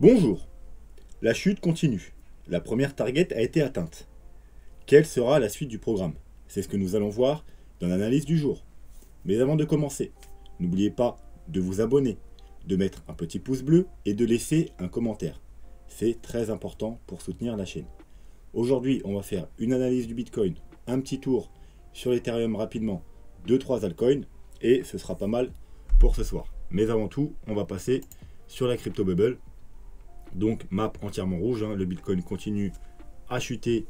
Bonjour, la chute continue. La première target a été atteinte. Quelle sera la suite du programme? C'est ce que nous allons voir dans l'analyse du jour. Mais avant de commencer, n'oubliez pas de vous abonner, de mettre un petit pouce bleu et de laisser un commentaire. C'est très important pour soutenir la chaîne. Aujourd'hui, on va faire une analyse du Bitcoin, un petit tour sur l'Ethereum rapidement, 2-3 altcoins, et ce sera pas mal pour ce soir. Mais avant tout, on va passer sur la crypto bubble. Donc map entièrement rouge, le Bitcoin continue à chuter,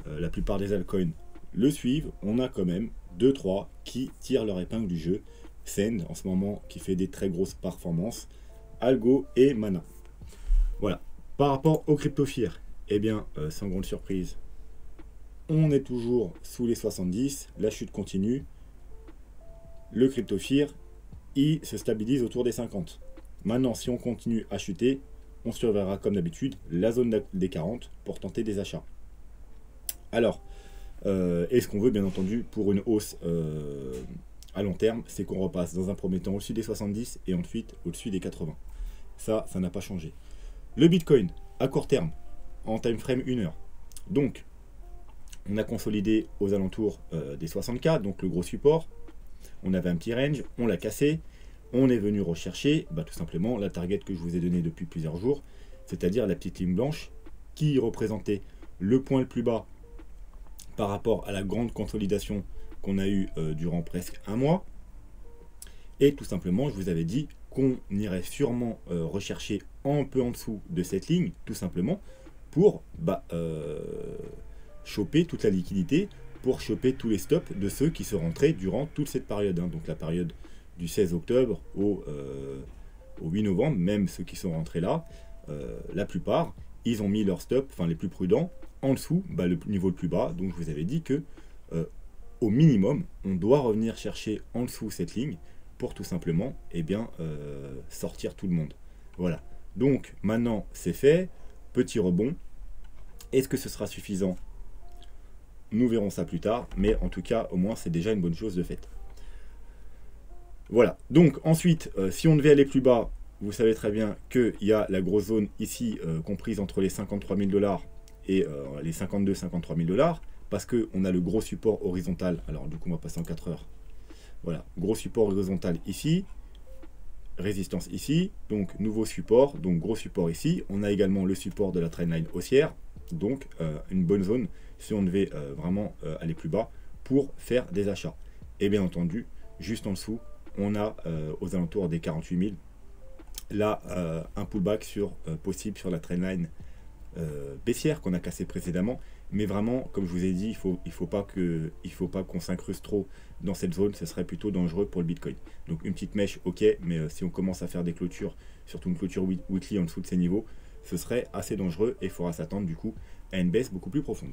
la plupart des altcoins le suivent. On a quand même 2-3 qui tirent leur épingle du jeu. Send en ce moment qui fait des très grosses performances, Algo et Mana. Voilà. Par rapport au CryptoFear, eh bien sans grande surprise, on est toujours sous les 70, la chute continue. Le CryptoFear, il se stabilise autour des 50. Maintenant, si on continue à chuter, on surveillera comme d'habitude la zone des 40 pour tenter des achats. Alors, et ce qu'on veut bien entendu pour une hausse à long terme, c'est qu'on repasse dans un premier temps au-dessus des 70 et ensuite au-dessus des 80. Ça n'a pas changé. Le Bitcoin, à court terme, en time frame 1 heure. Donc, on a consolidé aux alentours des 60K, donc le gros support. On avait un petit range, on l'a cassé. On est venu rechercher tout simplement la target que je vous ai donnée depuis plusieurs jours, c'est-à-dire la petite ligne blanche qui représentait le point le plus bas par rapport à la grande consolidation qu'on a eue durant presque un mois. Et tout simplement, je vous avais dit qu'on irait sûrement rechercher un peu en dessous de cette ligne, tout simplement, pour choper toute la liquidité, pour choper tous les stops de ceux qui se rentraient durant toute cette période. Donc la période du 16 octobre au 8 novembre, même ceux qui sont rentrés là, la plupart, ils ont mis leur stop, enfin les plus prudents, en dessous, le niveau le plus bas. Donc je vous avais dit que au minimum, on doit revenir chercher en dessous cette ligne pour tout simplement sortir tout le monde. Voilà. Donc maintenant c'est fait, petit rebond. Est-ce que ce sera suffisant? Nous verrons ça plus tard, mais en tout cas, au moins c'est déjà une bonne chose de faite. Voilà, donc ensuite, si on devait aller plus bas, vous savez très bien qu'il y a la grosse zone ici, comprise entre les 53 000 $ et les 52-53 000 $, parce qu'on a le gros support horizontal. Alors du coup, on va passer en 4 heures. Voilà, gros support horizontal ici, résistance ici, donc nouveau support, donc gros support ici. On a également le support de la trendline haussière, donc une bonne zone si on devait vraiment aller plus bas pour faire des achats. Et bien entendu, juste en dessous, on a aux alentours des 48 000 là un pullback possible sur la trendline baissière qu'on a cassé précédemment, mais vraiment comme je vous ai dit, il faut pas qu'on s'incruste trop dans cette zone, ce serait plutôt dangereux pour le Bitcoin. Donc une petite mèche, ok, mais si on commence à faire des clôtures, surtout une clôture weekly en dessous de ces niveaux, ce serait assez dangereux et il faudra s'attendre du coup à une baisse beaucoup plus profonde.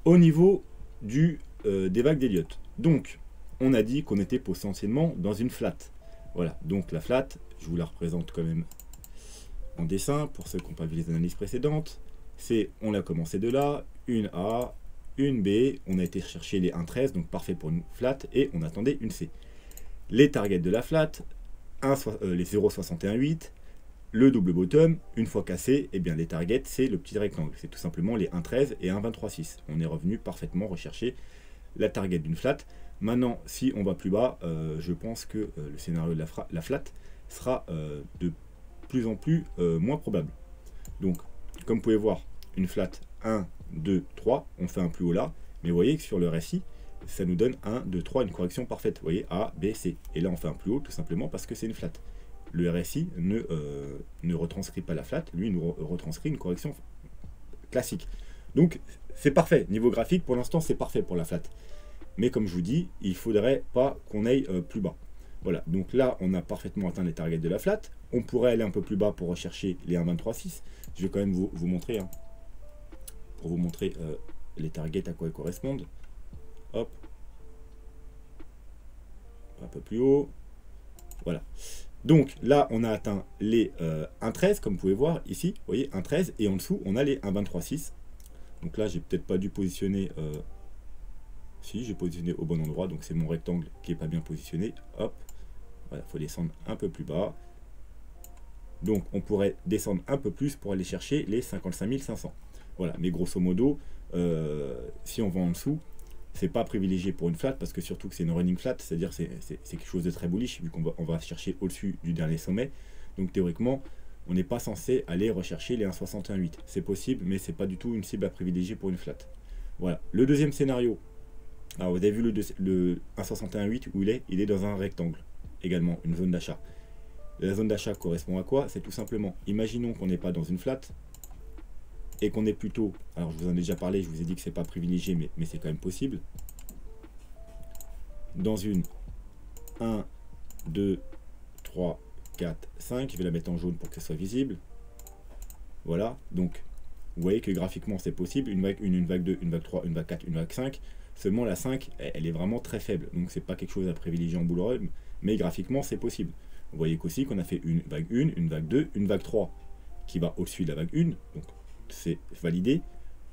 Au niveau des vagues d'Elliott, donc on a dit qu'on était potentiellement dans une flat. Voilà, donc la flat, je vous la représente quand même en dessin pour ceux qui n'ont pas vu les analyses précédentes. C'est, on a commencé de là, une A, une B, on a été chercher les 1,13, donc parfait pour une flat, et on attendait une C. Les targets de la flat, les 0,618, le double bottom, une fois cassé, et bien les targets, c'est le petit rectangle. C'est tout simplement les 1,13 et 1,23,6. On est revenu parfaitement rechercher la target d'une flat. Maintenant, si on va plus bas, je pense que le scénario de la flat sera de plus en plus moins probable. Donc, comme vous pouvez voir, une flat 1, 2, 3, on fait un plus haut là, mais vous voyez que sur le RSI, ça nous donne 1, 2, 3, une correction parfaite. Vous voyez, A, B, C. Et là, on fait un plus haut tout simplement parce que c'est une flat. Le RSI ne retranscrit pas la flat, lui, il nous retranscrit une correction classique. Donc, c'est parfait. Niveau graphique, pour l'instant, c'est parfait pour la flat. Mais comme je vous dis, il ne faudrait pas qu'on aille plus bas. Voilà, donc là, on a parfaitement atteint les targets de la flat. On pourrait aller un peu plus bas pour rechercher les 1,23,6. Je vais quand même vous montrer, pour vous montrer les targets à quoi ils correspondent. Hop. Un peu plus haut. Voilà. Donc là, on a atteint les 1,13, comme vous pouvez voir ici. Vous voyez, 1,13. Et en dessous, on a les 1,23,6. Donc là, j'ai peut-être pas dû positionner... Si, j'ai positionné au bon endroit, donc c'est mon rectangle qui est pas bien positionné. Hop, voilà, faut descendre un peu plus bas. Donc on pourrait descendre un peu plus pour aller chercher les 55 500. Voilà, mais grosso modo, si on va en dessous, c'est pas privilégié pour une flat, parce que surtout que c'est une running flat, c'est-à-dire c'est quelque chose de très bullish, vu qu'on va chercher au-dessus du dernier sommet. Donc théoriquement, on n'est pas censé aller rechercher les 1,61,8. C'est possible, mais c'est pas du tout une cible à privilégier pour une flat. Voilà. Le deuxième scénario, alors vous avez vu le 1,61,8 où il est dans un rectangle, également une zone d'achat. La zone d'achat correspond à quoi? C'est tout simplement, imaginons qu'on n'est pas dans une flat, et qu'on est plutôt, alors je vous en ai déjà parlé, je vous ai dit que c'est pas privilégié, mais c'est quand même possible, dans une 1, 2, 3, 4, 5, je vais la mettre en jaune pour que ce soit visible, voilà, donc vous voyez que graphiquement c'est possible, une vague 1, une vague 2, une vague 3, une vague 4, une vague 5, seulement la 5, elle est vraiment très faible, donc c'est pas quelque chose à privilégier en bull run, mais graphiquement c'est possible. Vous voyez qu'aussi qu'on a fait une vague 1, une vague 2, une vague 3, qui va au-dessus de la vague 1, donc c'est validé,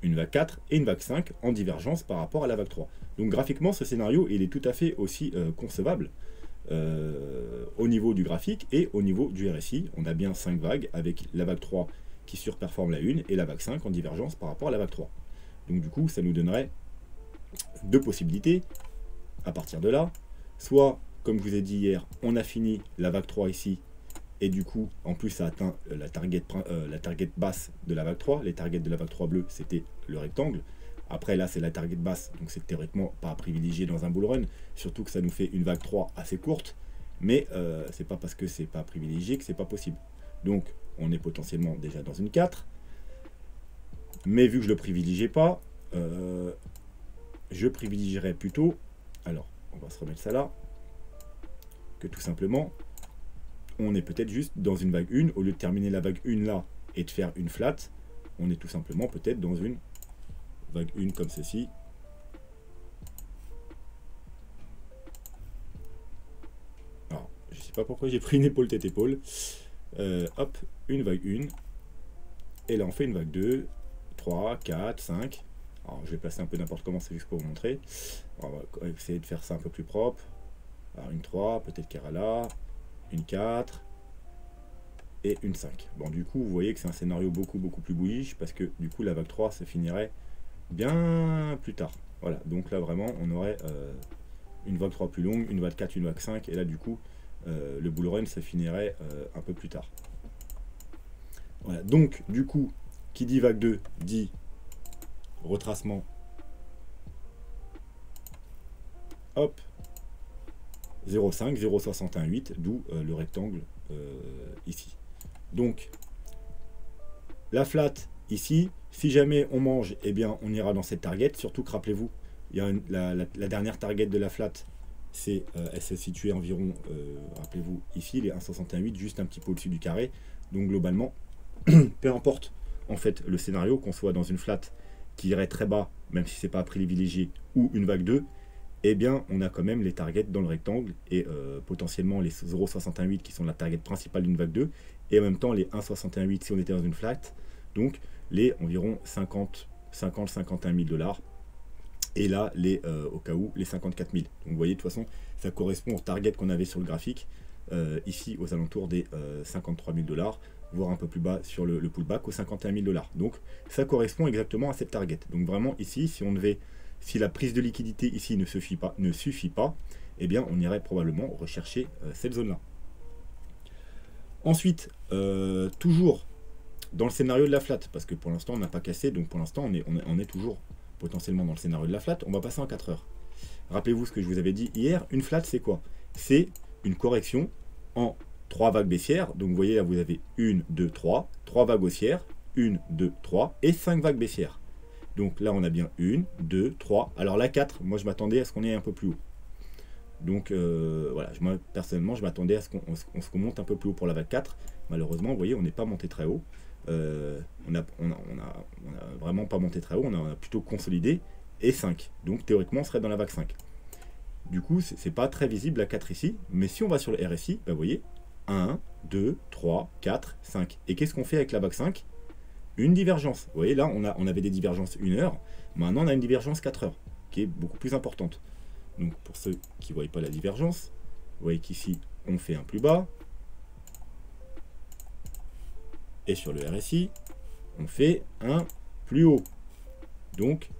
une vague 4 et une vague 5 en divergence par rapport à la vague 3. Donc graphiquement, ce scénario, il est tout à fait aussi concevable au niveau du graphique et au niveau du RSI. On a bien 5 vagues avec la vague 3 qui surperforme la 1 et la vague 5 en divergence par rapport à la vague 3. Donc du coup, ça nous donnerait deux possibilités à partir de là. Soit, comme je vous ai dit hier, on a fini la vague 3 ici, et du coup, en plus, ça atteint la target basse de la vague 3. Les targets de la vague 3 bleue, c'était le rectangle. Après, là, c'est la target basse, donc c'est théoriquement pas à privilégier dans un bull run. Surtout que ça nous fait une vague 3 assez courte. Mais c'est pas parce que c'est pas privilégié que c'est pas possible. Donc, on est potentiellement déjà dans une 4. Mais vu que je le privilégiais pas, je privilégierais plutôt, alors, on va se remettre ça là, que tout simplement, on est peut-être juste dans une vague 1, au lieu de terminer la vague 1 là et de faire une flat, on est tout simplement peut-être dans une vague 1 comme ceci. Alors, je sais pas pourquoi j'ai pris une épaule tête épaule. Hop, une vague 1. Et là on fait une vague 2, 3, 4, 5. Alors je vais placer un peu n'importe comment, c'est juste pour vous montrer. On va essayer de faire ça un peu plus propre. Alors une 3, peut-être qu'il y aura là. Une 4 et une 5. Bon, du coup, vous voyez que c'est un scénario beaucoup plus bullish parce que du coup, la vague 3 se finirait bien plus tard. Voilà, donc là, vraiment, on aurait une vague 3 plus longue, une vague 4, une vague 5, et là, du coup, le bull run se finirait un peu plus tard. Voilà, donc, du coup, qui dit vague 2 dit retracement. Hop, 0,5, 0,618, d'où le rectangle ici. Donc, la flat ici, si jamais on mange, eh bien, on ira dans cette target. Surtout que, rappelez-vous, il y a la dernière target de la flat, c'est elle se situe environ, rappelez-vous, ici, les 1,68, juste un petit peu au-dessus du carré. Donc, globalement, peu importe, en fait, le scénario, qu'on soit dans une flat qui irait très bas, même si c'est pas privilégié, ou une vague 2, eh bien, on a quand même les targets dans le rectangle et potentiellement les 0,68 qui sont la target principale d'une vague 2 et en même temps les 1,68 si on était dans une flat, donc les environ 51 000 dollars et là, au cas où, les 54 000. Donc vous voyez, de toute façon, ça correspond au target qu'on avait sur le graphique, ici aux alentours des 53 000 dollars, voire un peu plus bas sur le pullback aux 51 000 dollars. Donc ça correspond exactement à cette target. Donc vraiment ici, si la prise de liquidité ici ne suffit pas, eh bien on irait probablement rechercher cette zone-là. Ensuite, toujours dans le scénario de la flat, parce que pour l'instant on n'a pas cassé, donc pour l'instant on est toujours potentiellement dans le scénario de la flat, on va passer en 4 heures. Rappelez-vous ce que je vous avais dit hier, une flat c'est quoi? C'est une correction en 3 vagues baissières, donc vous voyez là vous avez 1, 2, 3, 3 vagues haussières, 1, 2, 3 et 5 vagues baissières. Donc là, on a bien 1, 2, 3. Alors la 4, moi, je m'attendais à ce qu'on ait un peu plus haut. Donc voilà, moi, personnellement, je m'attendais à ce qu'on monte un peu plus haut pour la vague 4. Malheureusement, vous voyez, on n'est pas monté très haut. On a vraiment pas monté très haut. On a plutôt consolidé. Et 5. Donc théoriquement, on serait dans la vague 5. Du coup, c'est pas très visible la 4 ici. Mais si on va sur le RSI, bah, vous voyez, 1, 2, 3, 4, 5. Et qu'est-ce qu'on fait avec la vague 5 ? Une divergence. Vous voyez, là, on avait des divergences 1 heure. Maintenant, on a une divergence 4 heures, qui est beaucoup plus importante. Donc, pour ceux qui ne voient pas la divergence, vous voyez qu'ici, on fait un plus bas. Et sur le RSI, on fait un plus haut. Donc,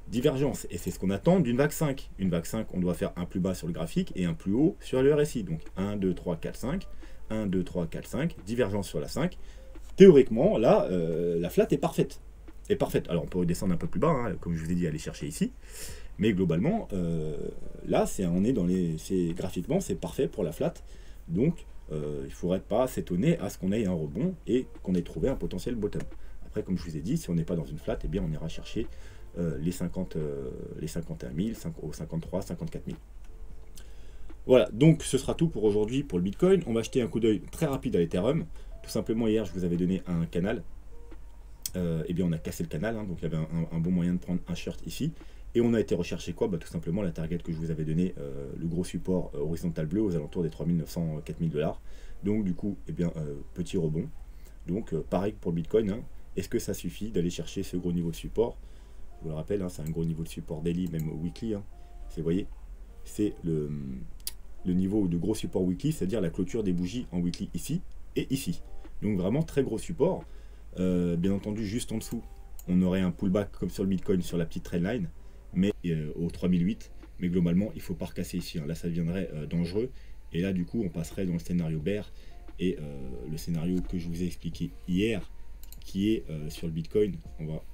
divergence. Et c'est ce qu'on attend d'une vague 5. Une vague 5, on doit faire un plus bas sur le graphique et un plus haut sur le RSI. Donc 1, 2, 3, 4, 5. 1, 2, 3, 4, 5. Divergence sur la 5. Théoriquement, là, la flat est parfaite. Est parfaite. Alors, on peut redescendre un peu plus bas, hein, comme je vous ai dit, aller chercher ici. Mais globalement, là, on est dans les... graphiquement, c'est parfait pour la flat. Donc, il ne faudrait pas s'étonner à ce qu'on ait un rebond et qu'on ait trouvé un potentiel bottom. Après, comme je vous ai dit, si on n'est pas dans une flat, eh bien, on ira chercher les 51 000, aux 53, 54 000. Voilà, donc ce sera tout pour aujourd'hui pour le Bitcoin. On va jeter un coup d'œil très rapide à l'Ethereum. Tout simplement, hier, je vous avais donné un canal. Eh bien, on a cassé le canal, hein, donc il y avait un bon moyen de prendre un short ici. Et on a été rechercher quoi? Tout simplement la target que je vous avais donné, le gros support horizontal bleu aux alentours des 3900, 4000 $. Donc du coup, eh bien, petit rebond. Donc pareil pour le Bitcoin, hein. Est-ce que ça suffit d'aller chercher ce gros niveau de support? Je vous le rappelle, hein, c'est un gros niveau de support daily, même au weekly. Hein. Vous voyez, c'est le niveau de gros support weekly, c'est-à-dire la clôture des bougies en weekly ici et ici. Donc vraiment très gros support. Bien entendu, juste en dessous, on aurait un pullback comme sur le Bitcoin sur la petite trendline, mais au 3008. Mais globalement, il ne faut pas recasser ici. Hein. Là, ça deviendrait dangereux. Et là, du coup, on passerait dans le scénario bear. Et le scénario que je vous ai expliqué hier, qui est sur le Bitcoin, on va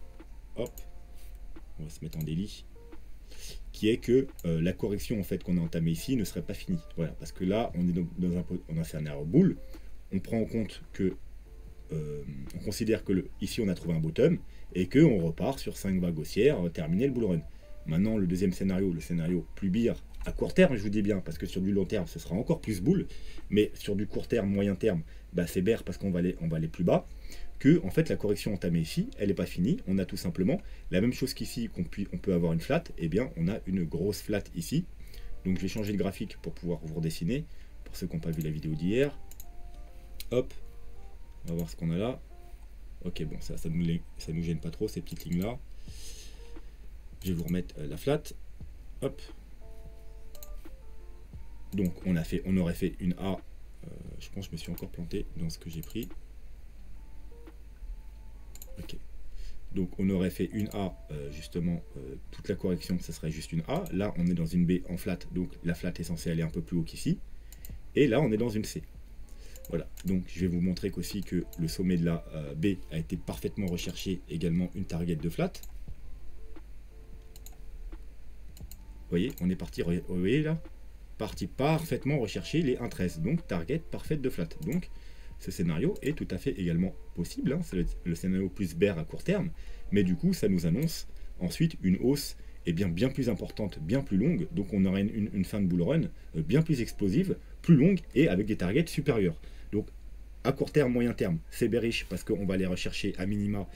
se mettre en délit, qui est que la correction en fait qu'on a entamée ici ne serait pas finie. Voilà, parce que là, on est dans un scénario bull. On prend en compte que on considère que ici on a trouvé un bottom et que on repart sur 5 vagues haussières, terminer le bull run. Maintenant, le deuxième scénario, le scénario plus bear à court terme, je vous dis bien, parce que sur du long terme, ce sera encore plus bull, mais sur du court terme, moyen terme, bah, c'est bear parce qu'on va aller plus bas. Que en fait la correction entamée ici, elle n'est pas finie. On a tout simplement la même chose qu'ici, on peut avoir une flat, et eh bien on a une grosse flat ici. Donc je vais changer le graphique pour pouvoir vous redessiner, pour ceux qui n'ont pas vu la vidéo d'hier. Hop, on va voir ce qu'on a là. Ok, bon, ça nous gêne pas trop, ces petites lignes là. Je vais vous remettre la flat. Hop. Donc on aurait fait une A. Je pense que je me suis encore planté dans ce que j'ai pris. Ok. Donc on aurait fait une A, justement, toute la correction, ça serait juste une A. Là, on est dans une B en flat, donc la flat est censée aller un peu plus haut qu'ici. Et là, on est dans une C. Voilà, donc je vais vous montrer qu'aussi que le sommet de la B a été parfaitement recherché, également une target de flat. Vous voyez, on est parti, vous voyez là, parti parfaitement rechercher les 1,13, donc target parfaite de flat. Donc ce scénario est tout à fait également possible, hein. C'est le scénario plus bear à court terme, mais du coup ça nous annonce ensuite une hausse bien plus importante, bien plus longue, donc on aurait une fin de bull run bien plus explosive, plus longue et avec des targets supérieurs. Donc à court terme, moyen terme, c'est bearish parce qu'on va aller rechercher à minima.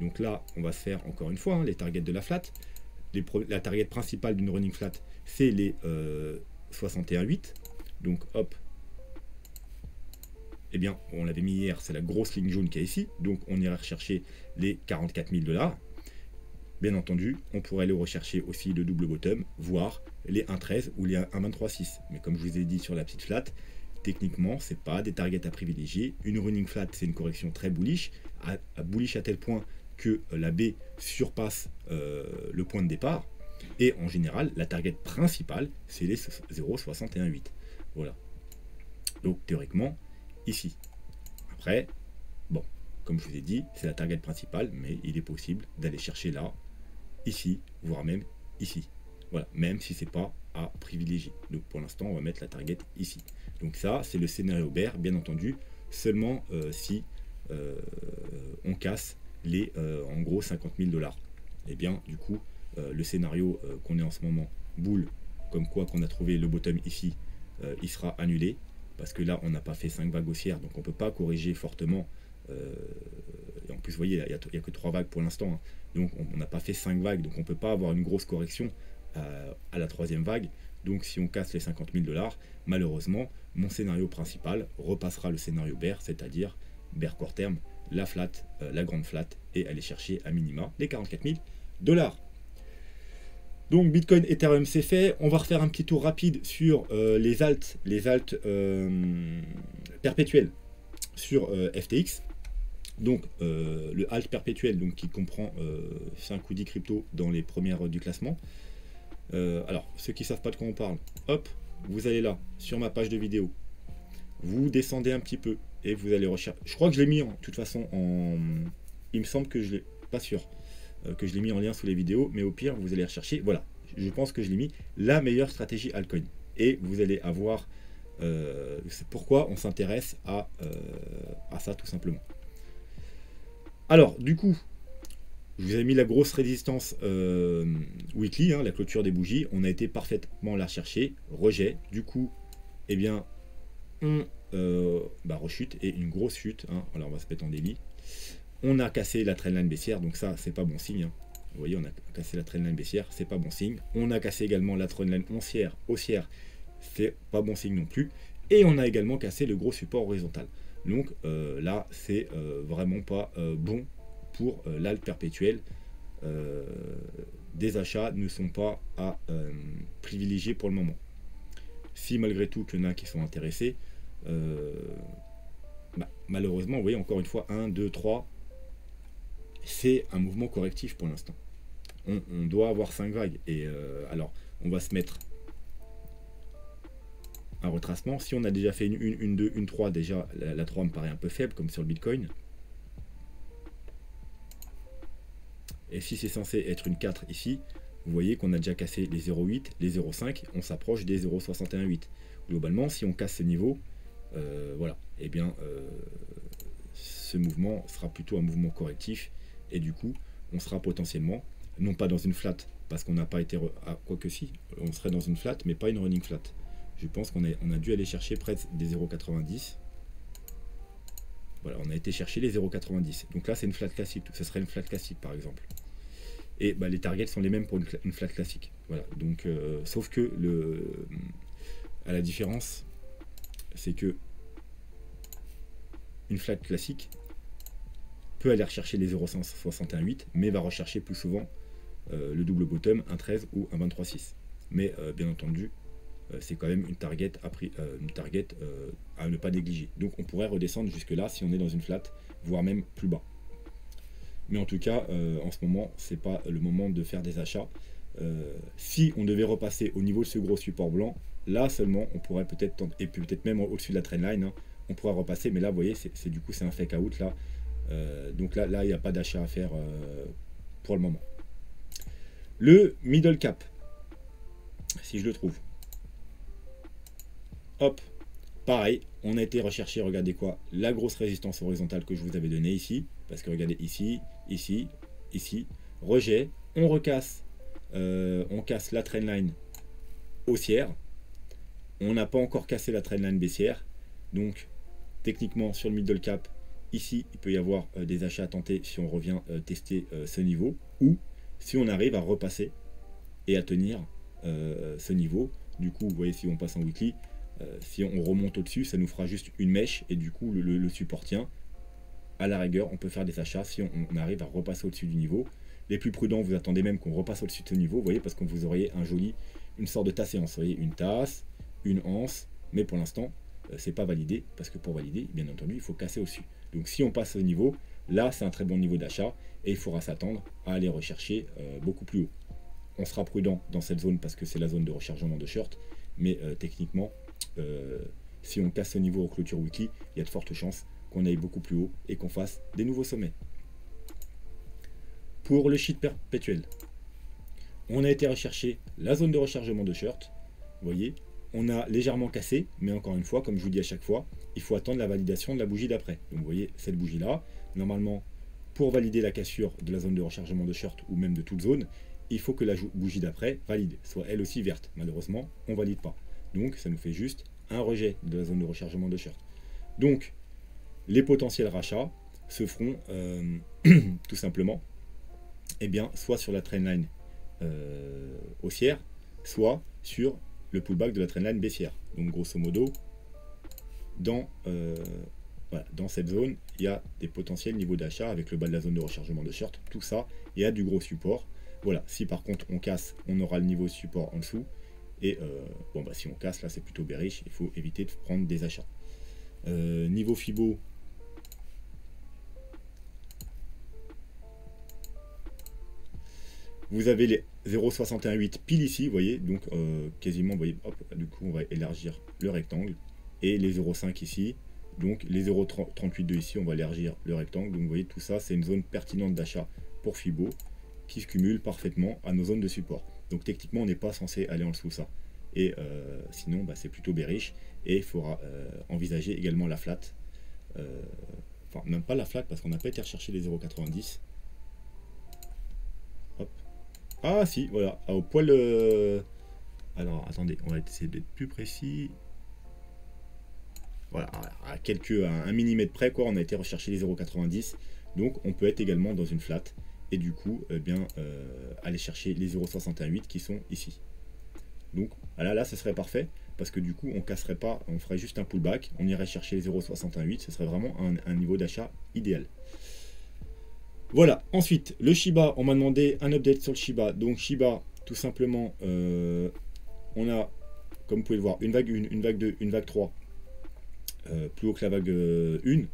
Donc là, on va se faire encore une fois, hein, les targets de la flat. La target principale d'une running flat, c'est les 61,8. Donc hop, eh bien, on l'avait mis hier, c'est la grosse ligne jaune qu'il y a ici. Donc on ira rechercher les 44 000 $. Bien entendu, on pourrait aller rechercher aussi le double bottom, voire les 1,13 ou les 1,23,6. Mais comme je vous ai dit sur la petite flat, techniquement, ce n'est pas des targets à privilégier. Une running flat, c'est une correction très bullish, bullish à tel point que la B surpasse le point de départ. Et en général, la target principale, c'est les 0,61,8. Voilà. Donc théoriquement, ici. Après, bon, comme je vous ai dit, c'est la target principale, mais il est possible d'aller chercher là, ici, voire même ici. Voilà, même si c'est pas à privilégier. Donc pour l'instant, on va mettre la target ici. Donc ça, c'est le scénario bear, bien entendu, seulement si on casse les, en gros, 50 000 $. Et bien, du coup, le scénario qu'on est en ce moment, bull, comme quoi qu'on a trouvé le bottom ici, il sera annulé. Parce que là, on n'a pas fait 5 vagues haussières, donc on ne peut pas corriger fortement. Et en plus, vous voyez, il n'y a que 3 vagues pour l'instant. Hein. Donc, on n'a pas fait 5 vagues, donc on ne peut pas avoir une grosse correction à la 3e vague. Donc, si on casse les 50 000 $, malheureusement, mon scénario principal repassera le scénario bear, c'est-à-dire bear court terme, la flat, la grande flat, et aller chercher à minima les 44 000 $. Donc Bitcoin, Ethereum, c'est fait. On va refaire un petit tour rapide sur les alts perpétuels sur FTX. Donc le halt perpétuel, donc, qui comprend 5 ou 10 cryptos dans les premières du classement. Alors, ceux qui ne savent pas de quoi on parle, hop, vous allez là, sur ma page de vidéo. Vous descendez un petit peu et vous allez rechercher. Je crois que je l'ai mis de toute façon en... Il me semble que je l'ai... Pas sûr. Que je l'ai mis en lien sous les vidéos. Mais au pire, vous allez rechercher. Voilà. Je pense que je l'ai mis. La meilleure stratégie altcoin. Et vous allez avoir... c'est pourquoi on s'intéresse à ça tout simplement. Alors, du coup... Je vous ai mis la grosse résistance weekly, hein, la clôture des bougies. On a été parfaitement la rechercher. Rejet. Du coup, eh bien... on rechute et une grosse chute, hein. Alors on va se mettre en débit. On a cassé la trendline baissière, donc ça c'est pas bon signe, hein. Vous voyez, on a cassé la trendline baissière, c'est pas bon signe. On a cassé également la trendline haussière, c'est pas bon signe non plus. Et on a également cassé le gros support horizontal. Donc là c'est vraiment pas bon pour l'alt perpétuel. Des achats ne sont pas à privilégier pour le moment. Si malgré tout qu'il y en a qui sont intéressés, malheureusement, vous voyez, encore une fois, 1, 2, 3, c'est un mouvement correctif pour l'instant. On doit avoir 5 vagues. Et alors, on va se mettre un retracement. Si on a déjà fait une 2, une 3, déjà, la 3 me paraît un peu faible, comme sur le Bitcoin. Et si c'est censé être une 4 ici, vous voyez qu'on a déjà cassé les 0,8, les 0,5, on s'approche des 0,618. Globalement, si on casse ce niveau, voilà, et bien ce mouvement sera plutôt un mouvement correctif et du coup on sera potentiellement non pas dans une flat parce qu'on n'a pas été quoi que si on serait dans une flat mais pas une running flat. Je pense qu'on a dû aller chercher près des 0,90. Voilà, on a été chercher les 0,90. Donc là c'est une flat classique, ce serait une flat classique par exemple. Et les targets sont les mêmes pour une flat classique. Voilà, donc sauf que à la différence, c'est que une flat classique peut aller rechercher les 0,568, mais va rechercher plus souvent le double bottom, un 13 ou un 23,6. Mais bien entendu, c'est quand même une target à ne pas négliger. Donc on pourrait redescendre jusque là si on est dans une flat, voire même plus bas. Mais en tout cas, en ce moment, c'est pas le moment de faire des achats. Si on devait repasser au niveau de ce gros support blanc, là seulement on pourrait peut-être, et peut-être même au-dessus de la trendline, hein, on pourrait repasser, mais là vous voyez, du coup c'est un fake out là. Donc là il n'y a pas d'achat à faire pour le moment. Le middle cap, si je le trouve. Hop, pareil, on a été rechercher, regardez quoi, la grosse résistance horizontale que je vous avais donnée ici, parce que regardez ici, ici, ici, rejet, on recasse, on casse la trendline haussière, on n'a pas encore cassé la trendline baissière, donc techniquement sur le middle cap, ici il peut y avoir des achats à tenter si on revient tester ce niveau, ou si on arrive à repasser et à tenir ce niveau. Du coup vous voyez, si on passe en weekly, si on remonte au-dessus, ça nous fera juste une mèche et du coup le support tient. À la rigueur, on peut faire des achats si on arrive à repasser au-dessus du niveau. Les plus prudents, vous attendez même qu'on repasse au-dessus de ce niveau, vous voyez, parce que vous auriez une sorte de tasse et anse, vous voyez, une tasse, une anse, mais pour l'instant, c'est pas validé, parce que pour valider, bien entendu, il faut casser au-dessus. Donc si on passe au niveau, là c'est un très bon niveau d'achat, et il faudra s'attendre à aller rechercher beaucoup plus haut. On sera prudent dans cette zone, parce que c'est la zone de rechargement de short, mais techniquement, si on casse ce niveau en clôture weekly, il y a de fortes chances qu'on aille beaucoup plus haut et qu'on fasse des nouveaux sommets. Pour le sheet perpétuel, on a été rechercher la zone de rechargement de short. Vous voyez, on a légèrement cassé, mais encore une fois, comme je vous dis à chaque fois, il faut attendre la validation de la bougie d'après. Donc vous voyez, cette bougie-là, normalement, pour valider la cassure de la zone de rechargement de short ou même de toute zone, il faut que la bougie d'après valide, soit elle aussi verte. Malheureusement, on ne valide pas. Donc ça nous fait juste un rejet de la zone de rechargement de short. Donc, les potentiels rachats se feront tout simplement soit sur la trendline haussière, soit sur le pullback de la trendline baissière. Donc grosso modo, dans cette zone, il y a des potentiels niveaux d'achat avec le bas de la zone de rechargement de short. Tout ça, il y a du gros support. Voilà, si par contre on casse, on aura le niveau de support en dessous. Et si on casse, là c'est plutôt bearish, il faut éviter de prendre des achats. Niveau Fibo, Vous avez les 0,618 pile ici, vous voyez, donc quasiment, vous voyez, hop, du coup on va élargir le rectangle, et les 0,5 ici, donc les 0,382 ici, on va élargir le rectangle, donc vous voyez, tout ça, c'est une zone pertinente d'achat pour Fibo, qui se cumule parfaitement à nos zones de support. Donc techniquement, on n'est pas censé aller en dessous de ça. Et sinon, bah, c'est plutôt bearish, et il faudra envisager également la flat, enfin même pas la flat, parce qu'on n'a pas été rechercher les 0,90. Hop. Ah si, voilà, au poil... Alors, attendez, on va essayer d'être plus précis. Voilà, à un millimètre près, quoi, on a été rechercher les 0,90. Donc, on peut être également dans une flat. Et du coup, eh bien, aller chercher les 0,68 qui sont ici. Donc, voilà, là, ce serait parfait. Parce que du coup, on casserait pas, on ferait juste un pullback. On irait chercher les 0,68. Ce serait vraiment un niveau d'achat idéal. Voilà, ensuite, le Shiba, on m'a demandé un update sur le Shiba. Donc Shiba, tout simplement, on a, comme vous pouvez le voir, une vague 1, une vague 2, une vague 3, plus haut que la vague 1,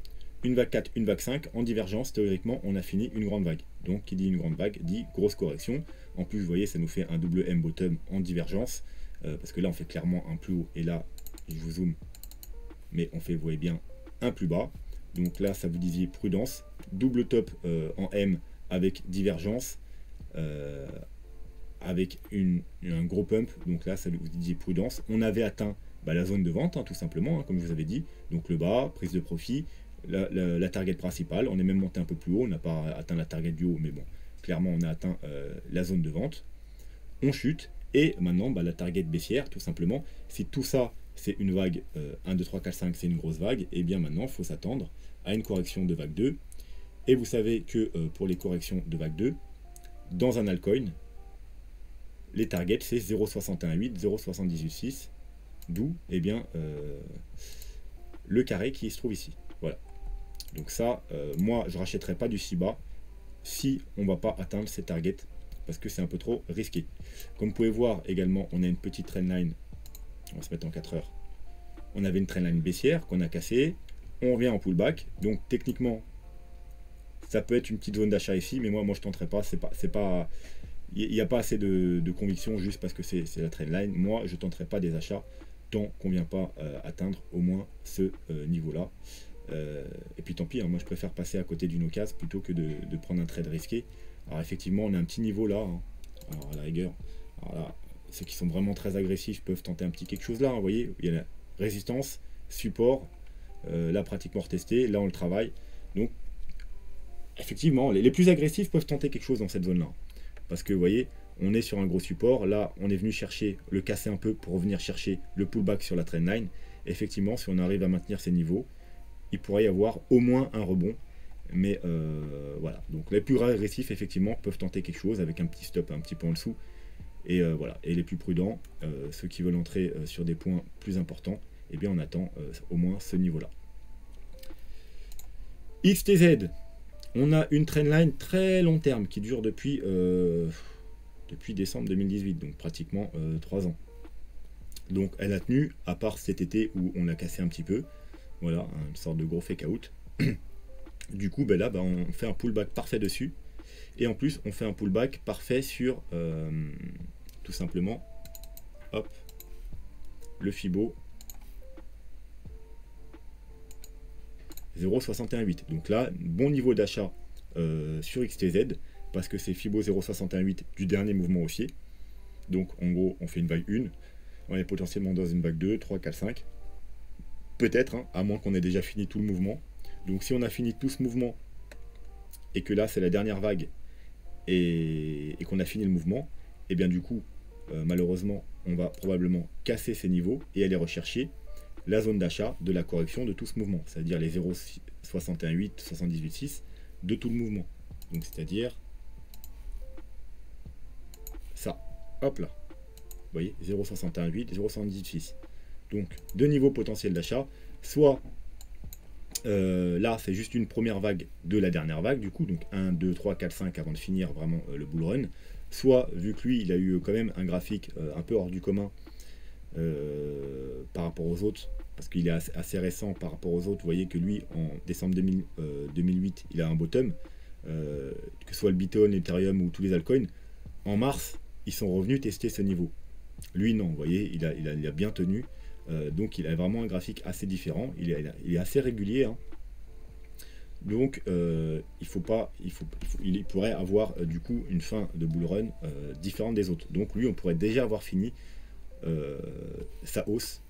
une vague 4, une vague 5. En divergence, théoriquement, on a fini une grande vague. Donc, qui dit une grande vague, dit grosse correction. En plus, vous voyez, ça nous fait un double M bottom en divergence. Parce que là, on fait clairement un plus haut. Et là, je vous zoome, mais on fait, vous voyez bien, un plus bas. Donc là, ça vous disait prudence. Double top en M avec divergence, avec un gros pump. Donc là, ça vous disait prudence. On avait atteint la zone de vente, hein, tout simplement, hein, comme je vous avais dit. Donc le bas, prise de profit, la target principale. On est même monté un peu plus haut. On n'a pas atteint la target du haut, mais bon, clairement, on a atteint la zone de vente. On chute. Et maintenant, la target baissière, tout simplement. Si tout ça, c'est une vague 1, 2, 3, 4, 5, c'est une grosse vague, et bien maintenant, il faut s'attendre à une correction de vague 2. Et vous savez que pour les corrections de vague 2, dans un altcoin, les targets, c'est 0,618, 0,786, d'où eh bien, le carré qui se trouve ici. Voilà. Donc ça, moi, je ne rachèterai pas du Shiba si on ne va pas atteindre ces targets, parce que c'est un peu trop risqué. Comme vous pouvez voir également, on a une petite trendline. On va se mettre en 4 heures. On avait une trendline baissière qu'on a cassée. On revient en pullback. Donc techniquement, ça peut être une petite zone d'achat ici, mais moi je tenterai pas. Il n'y a pas assez de conviction juste parce que c'est la trendline. Moi, je tenterai pas des achats tant qu'on ne vient pas atteindre au moins ce niveau-là. Et puis tant pis, hein, moi je préfère passer à côté d'une occasion plutôt que de prendre un trade risqué. Alors effectivement, on a un petit niveau là. Hein. Alors à la rigueur, alors là, ceux qui sont vraiment très agressifs peuvent tenter un petit quelque chose là. Hein, vous voyez, il y a la résistance, support, là pratiquement retesté, là on le travaille. Donc effectivement, les plus agressifs peuvent tenter quelque chose dans cette zone là. Parce que vous voyez, on est sur un gros support. Là, on est venu chercher, le casser un peu pour revenir chercher le pullback sur la trendline. Effectivement, si on arrive à maintenir ces niveaux, il pourrait y avoir au moins un rebond. Mais voilà, donc les plus agressifs effectivement peuvent tenter quelque chose avec un petit stop un petit peu en dessous. Et voilà, et les plus prudents, ceux qui veulent entrer sur des points plus importants, eh bien on attend au moins ce niveau-là. XTZ, on a une trendline très long terme qui dure depuis décembre 2018, donc pratiquement 3 ans. Donc elle a tenu, à part cet été où on l'a cassé un petit peu. Voilà, une sorte de gros fake out. Du coup, là, on fait un pullback parfait dessus. Et en plus, on fait un pullback parfait sur, tout simplement, hop, le Fibo 0,618. Donc là, bon niveau d'achat sur XTZ, parce que c'est Fibo 0,618 du dernier mouvement haussier. Donc en gros, on fait une vague 1. On est potentiellement dans une vague 2, 3, 4, 5. Peut-être, hein, à moins qu'on ait déjà fini tout le mouvement. Donc si on a fini tout ce mouvement et que là c'est la dernière vague et qu'on a fini le mouvement, et bien du coup malheureusement on va probablement casser ces niveaux et aller rechercher la zone d'achat de la correction de tout ce mouvement, c'est-à-dire les 0,618, 78,6 de tout le mouvement. Donc c'est-à-dire ça, hop là, vous voyez, 0,618, 0,78,6. Donc deux niveaux potentiels d'achat, soit là c'est juste une première vague de la dernière vague du coup, donc 1, 2, 3, 4, 5 avant de finir vraiment le bull run, soit vu que lui il a eu quand même un graphique un peu hors du commun par rapport aux autres, parce qu'il est assez récent par rapport aux autres. Vous voyez que lui en décembre 2008 il a un bottom, que ce soit le Bitcoin, Ethereum ou tous les altcoins. en mars, ils sont revenus tester ce niveau. Lui, non, vous voyez, il a bien tenu. Donc, il a vraiment un graphique assez différent. Il est assez régulier. Hein. Donc, il pourrait avoir du coup une fin de bull run différente des autres. Donc, lui, on pourrait déjà avoir fini sa hausse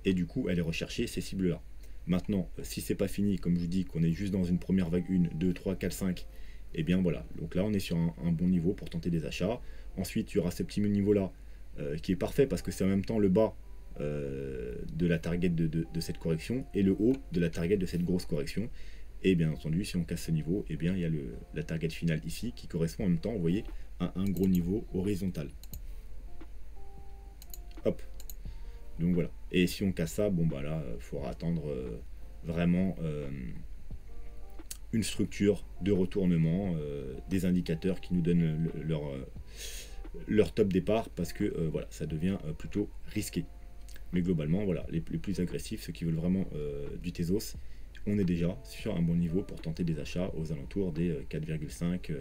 et du coup aller rechercher ces cibles là. Maintenant, si c'est pas fini, comme je vous dis qu'on est juste dans une première vague 1, 2, 3, 4, 5, et bien voilà, donc là on est sur un bon niveau pour tenter des achats. Ensuite il y aura ce petit niveau là qui est parfait parce que c'est en même temps le bas de la target de cette correction et le haut de la target de cette grosse correction. Et bien entendu, si on casse ce niveau, et bien il y a la target finale ici qui correspond en même temps, vous voyez, à un gros niveau horizontal. Hop. Donc voilà. Et si on casse ça, bon bah là, il faudra attendre vraiment une structure de retournement, des indicateurs qui nous donnent leur top départ, parce que voilà, ça devient plutôt risqué. Mais globalement, voilà, les plus agressifs, ceux qui veulent vraiment du Tezos, on est déjà sur un bon niveau pour tenter des achats aux alentours des 4,5,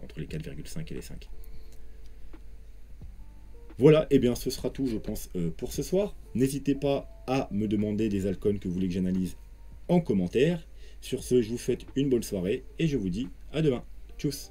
entre les 4,5 et les 5. Voilà, et bien ce sera tout, je pense, pour ce soir. N'hésitez pas à me demander des altcoins que vous voulez que j'analyse en commentaire. Sur ce, je vous souhaite une bonne soirée et je vous dis à demain. Tchuss!